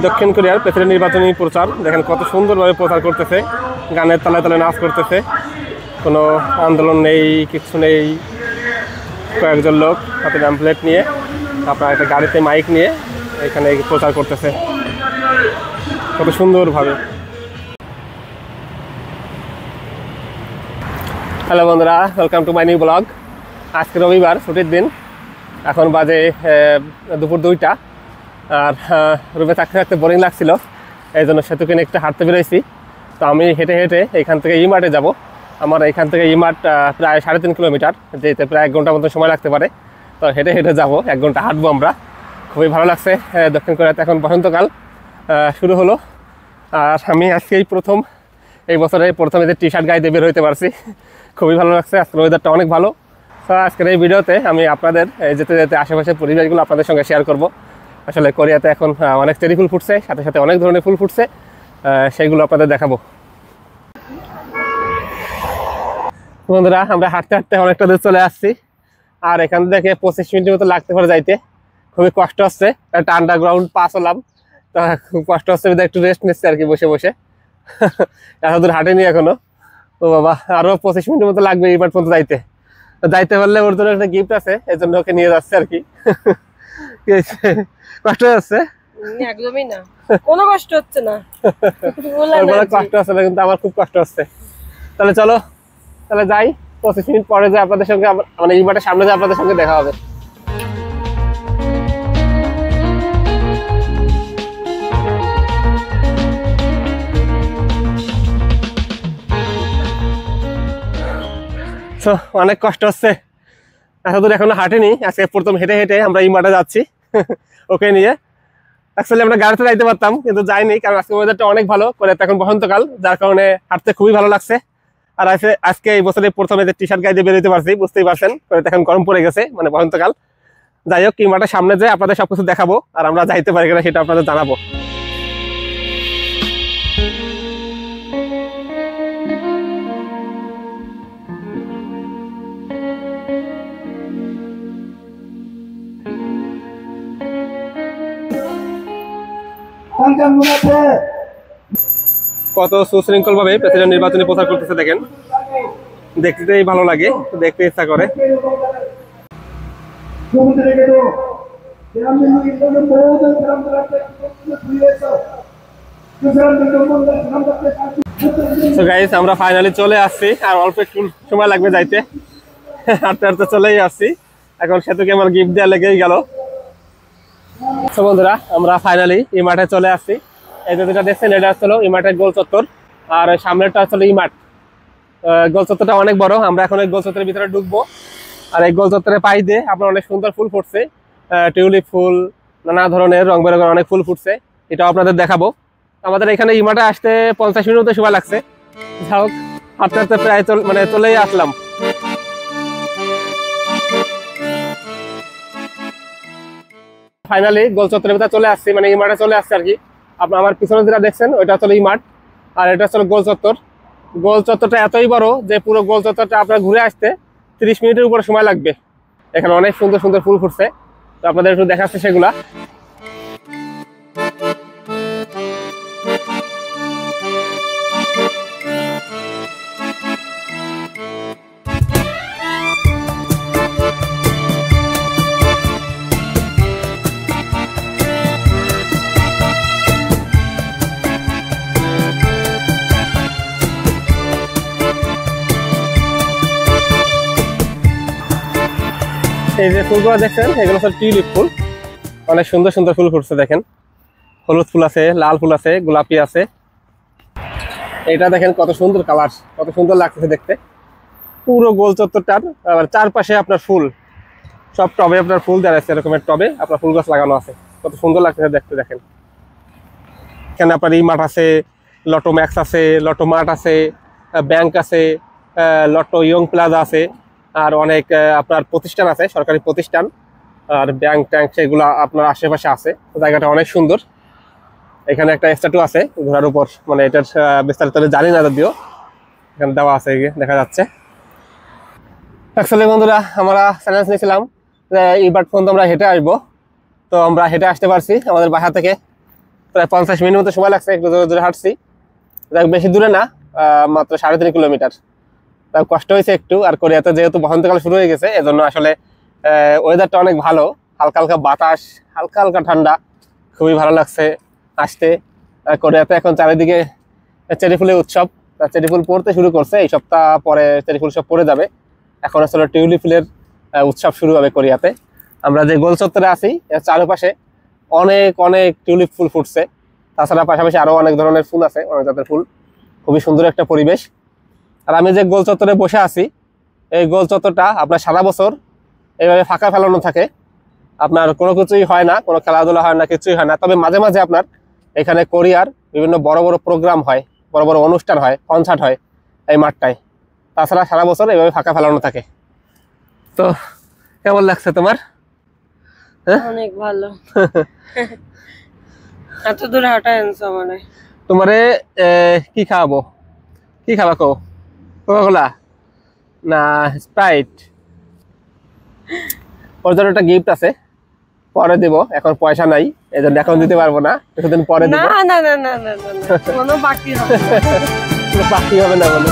দক্ষিণ কোরিয়ার প্রেসিডেন্ট নির্বাচনী প্রচার দেখেন কত সুন্দরভাবে প্রচার করতেছে, গানের তালে তালে নাচ করতেছে, কোনো আন্দোলন নেই, কিছু নেই। কয়েকজন লোক হাতে প্যাম্পলেট নিয়ে আপনার একটা গাড়িতে মাইক নিয়ে এখানে প্রচার করতেছে কত সুন্দরভাবে। হ্যালো বন্ধুরা, welcome to my new blog. আজকে রবিবার, ছুটির দিন, এখন বাজে দুপুর 2টা। আর রুমে থাকতে থাকতে বোরিং লাগছিল, এই জন্য সেতু কিনে একটু হাঁটতে বেরোইছি। তো আমি হেঁটে হেঁটে এখান থেকে ইমার্টে যাব। আমার এখান থেকে ইমার্ট প্রায় 3.5 কিলোমিটার, যেতে প্রায় 1 ঘন্টার মতো সময় লাগতে পারে। তো হেঁটে হেঁটে যাব, 1 ঘন্টা হাঁটবো আমরা। খুবই ভালো লাগছে। দক্ষিণ কোরিয়াতে এখন বসন্তকাল শুরু হলো। আর আমি আজকে এই বছরের প্রথম এদের টি শার্ট গায়ে দিয়ে বের হইতে পারছি, খুবই ভালো লাগছে। আজকের ওয়েদারটা অনেক ভালো। তো আজকের এই ভিডিওতে আমি আপনাদের যেতে যেতে আশেপাশের পরিবেশগুলো আপনাদের সঙ্গে শেয়ার করব। আসলে কোরিয়াতে এখন অনেক চেরি ফুল ফুটছে, সাথে সাথে অনেক ধরনের ফুল ফুটছে, সেইগুলো আপনাদের দেখাবো। বন্ধুরা, আমরা হাঁটতে হাঁটতে অনেকটা দূর চলে আসছি। আর এখান থেকে 25 মিনিটের মতো লাগতে পারে যাইতে। খুবই কষ্ট হচ্ছে, একটা আন্ডারগ্রাউন্ড পাস হলাম, তা খুব কষ্ট হচ্ছে, একটু রেস্ট নিচ্ছে আর কি বসে বসে। এত দূর হাঁটেনি এখনো। ও বাবা, আরো 25 মিনিটের মতো লাগবে এই পর্যন্ত যাইতে। যাইতে পারলে ওর জন্য একটা গিফট আছে, এই জন্য ওকে নিয়ে যাচ্ছে আর কি। কষ্ট হচ্ছে? একদমই না, কোনো কষ্ট হচ্ছে না। কষ্ট হচ্ছে না, কিন্তু আমার খুব কষ্ট হচ্ছে। তাহলে চলো, তাহলে যাই। 25 মিনিট পরে যে আপনাদের সঙ্গে, মানে এই মাঠের সামনে যে আপনাদের সঙ্গে দেখা হবে। অনেক কষ্ট হচ্ছে, এতদূর এখনো হাঁটেনি। আজকে প্রথম হেঁটে হেঁটে আমরা এই মাঠে যাচ্ছি ওকে নিয়ে। অ্যাকচুয়ালি আমরা গাড়িতে যাইতে পারতাম, কিন্তু যাইনি, কারণ আজকে ওয়েদারটা অনেক ভালো করে। এখন বসন্তকাল, যার কারণে হাঁটতে খুবই ভালো লাগছে। আর আজকে এই বছরের প্রথমে যে টি শার্ট গায়ে দিয়ে বেরোতে পারছি, বুঝতেই পারছেন করে এখন গরম পড়ে গেছে, মানে বসন্তকাল। যাই হোক, এই মাঠের সামনে যে আপনাদের সবকিছু দেখাবো, আর আমরা যাইতে পারি কিনা সেটা আপনাদের জানাবো। কত সুশৃঙ্খল ভাবে প্রেসিডেন্ট নির্বাচনী প্রচার করতেছে দেখেন, দেখতেই ভালো লাগে, দেখতে ইচ্ছা করে। তো গাইস, আমরা ফাইনালি চলে আসছি, আর অল্প একটু সময় লাগবে যাইতে। হাঁটতে হাঁটতে চলেই আসছি। এখন সেতুকে আমার গিফট দেওয়া লেগেই গেল। তো বন্ধুরা, আমরা ফাইনালি এই মাঠে চলে আসছি। এই যেটা দেখছেন, এটা হচ্ছিল এই মাঠের গোল চত্বর, আর সামনেরটা হচ্ছিল এই মাঠ। গোল চত্বরটা অনেক বড়। আমরা এখন এই গোল চত্বরের ভিতরে ঢুকবো। আর এই গোল চত্বরের পাশ দিয়ে আপনার অনেক সুন্দর ফুল ফুটছে, টিউলিপ ফুল, নানা ধরনের রং বেরঙের অনেক ফুল ফুটছে, এটাও আপনাদের দেখাবো। আমাদের এখানে এই মাঠে আসতে 50 মিনিট মতো সময় লাগছে। যা হোক, হাঁটতে হাঁটতে প্রায় চলেই আসলাম। ফাইনালি গোল চত্বরের ভিতরে চলে আসছি, মানে এই মাঠে চলে আসছে আর কি। আমার পিছনে যেটা দেখছেন, ওইটা হচ্ছে এই মাঠ, আর এটা হচ্ছে গোল চত্বর। গোল চত্বরটা এতই বড় যে পুরো গোল চত্বরটা আপনার ঘুরে আসতে 30 মিনিটের উপরে সময় লাগবে। এখানে অনেক সুন্দর সুন্দর ফুল ফুটছে, তো আপনাদের একটু দেখাচ্ছে সেগুলা। এই যে ফুলগুলো দেখছেন, এগুলো হচ্ছে টিউলিপ ফুল। অনেক সুন্দর সুন্দর ফুল ফুটছে দেখেন, হলুদ ফুল আছে, লাল ফুল আছে, গোলাপি আছে। এটা দেখেন কত সুন্দর কালার, কত সুন্দর লাগতেছে দেখতে। পুরো গোল চত্বরটার আবার চারপাশে আপনার ফুল, সব টবে আপনার ফুল দেওয়া আছে, এরকমের টবে আপনার ফুল গাছ লাগানো আছে, কত সুন্দর লাগতেছে দেখতে। দেখেন এখানে আপনার এই মাঠ আছে, লটো ম্যাক্স আছে, লটো মার্ট আছে, ব্যাংক আছে, লটো ইয়ং প্লাজা আছে, আর অনেক আপনার প্রতিষ্ঠান আছে, সরকারি প্রতিষ্ঠান আর ব্যাংক ট্যাঙ্ক, সেগুলো আপনার আশেপাশে আছে। জায়গাটা অনেক সুন্দর। এখানে একটা স্ট্যাটু আছে ঘোড়ার উপর, মানে এটার বিস্তারিত জানি না, যদিও এখানে দেওয়া আছে, দেখা যাচ্ছে। অ্যাকচুয়ালি বন্ধুরা, আমরা চ্যালেঞ্জ নিয়েছিলাম যে এইবার পর্যন্ত আমরা হেঁটে আসবো, তো আমরা হেঁটে আসতে পারছি আমাদের বাসা থেকে প্রায় 50 মিনিট মতো সময় লাগছে, একটু জোরে জোরে হাঁটছি। যাক, বেশি দূরে না, মাত্র 3.5 কিলোমিটার। তাও কষ্ট হয়েছে একটু। আর কোরিয়াতে যেহেতু বসন্তকাল শুরু হয়ে গেছে, এজন্য আসলে ওয়েদারটা অনেক ভালো, হালকা হালকা বাতাস, হালকা হালকা ঠান্ডা, খুবই ভালো লাগছে আসতে। কোরিয়াতে এখন চারিদিকে চেরি ফুলের উৎসব, চেরি ফুল পড়তে শুরু করছে, এই সপ্তাহ পরে চেরি ফুল সব পড়ে যাবে। এখন আসলে টিউলিপ ফুলের উৎসব শুরু হবে কোরিয়াতে। আমরা যে গোল চত্বরে আছি, এর চারপাশে অনেক অনেক টিউলিপ ফুল ফুটছে। তাছাড়া পাশাপাশি আরো অনেক ধরনের ফুল আছে, অনেক জাতের ফুল, খুবই সুন্দর একটা পরিবেশ। আর আমি যে গোল চত্বরে বসে আছি, এই গোল চত্বরটা আপনার সারা বছর এইভাবে ফাঁকা ফেলানো থাকে। আপনার কোনো কিছুই হয় না, কোনো খেলাধুলা হয় না, কিছুই হয় না। তবে মাঝে মাঝে আপনার এখানে কোরিয়ার বিভিন্ন বড় বড় প্রোগ্রাম হয়, বড় বড় অনুষ্ঠান হয়, কনসার্ট হয় এই মাঠটায়। তাছাড়া সারা বছর এইভাবে ফাঁকা ফেলানো থাকে। তো কেমন লাগছে তোমার? অনেক ভালো। এত দূর হাঁটা আনছো মানে। তোমারে কি খাওয়াবো? কি খাবা কো? কোকা-কোলা না স্প্রাইট? ওর জন্য একটা গিফট আছে, পরে দেব, এখন পয়সা নাই, এই জন্য এখন দিতে পারবো না, কিছুদিন পরে না দেবো। না না না না না না, কোনো বাকি হবে না। বাকি হবে না বলো।